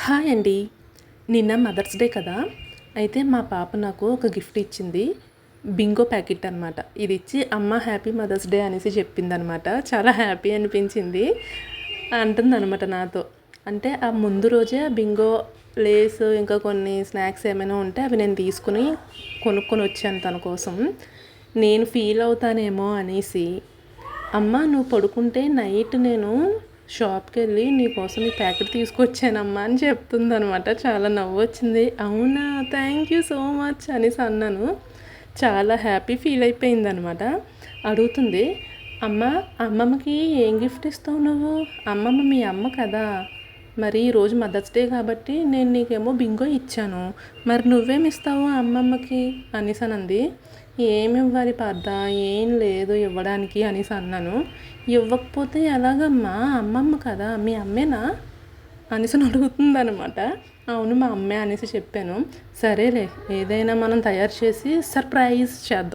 Hi అండి. నిన్న mothers day కదా! అయితే మా పాప నాకు ఒక గిఫ్ట్ ఇచ్చింది. బింగో ప్యాకెట్ అనమాట. ఇది ఇచ్చి అమ్మ హ్యాపీ మదర్స్ డే అనేసి చెప్పిందనమాట. చాలా హ్యాపీ అనిపించింది. అంటుందనమాట నాతో. అంటే ఆ ముందు రోజే బింగో లేస్ ఇంకా కొన్ని స్నాక్స్ ఏమైనా ఉంటే అవి నేను తీసుకొని కొనుక్కొని వచ్చాను తన కోసం. నేను ఫీల్ అవుతానేమో అనేసి, అమ్మ నువ్వు పడుకుంటే నైట్ నేను షాప్‌కెళ్ళి నీకోసం ఈ ప్యాకెట్ తీసుకొచ్చానమ్మా అని చెప్తుందనమాట. చాలా నవ్వొచ్చింది. అవునా! థ్యాంక్ యూ సో మచ్ అనేసి అన్నాను. చాలా హ్యాపీ ఫీల్ అయిపోయిందనమాట. అడుగుతుంది, అమ్మ అమ్మమ్మకి ఏం గిఫ్ట్ ఇస్తావు నువ్వు? అమ్మమ్మ మీ అమ్మ కదా! మరి ఈరోజు మదర్స్ డే కాబట్టి నేను నీకేమో బింగో ఇచ్చాను. మరి నువ్వేమిస్తావు అమ్మమ్మకి అనేసనంది. ఏమివ్వాలి పార్థ, ఏం లేదు ఇవ్వడానికి అనేసి అన్నాను. ఇవ్వకపోతే ఎలాగమ్మా, అమ్మమ్మ కదా, మీ అమ్మేనా అనేసి అడుగుతుందనమాట. అవును మా అమ్మే అనేసి చెప్పాను. సరేలే ఏదైనా మనం తయారు చేసి సర్ప్రైజ్ చేద్దాం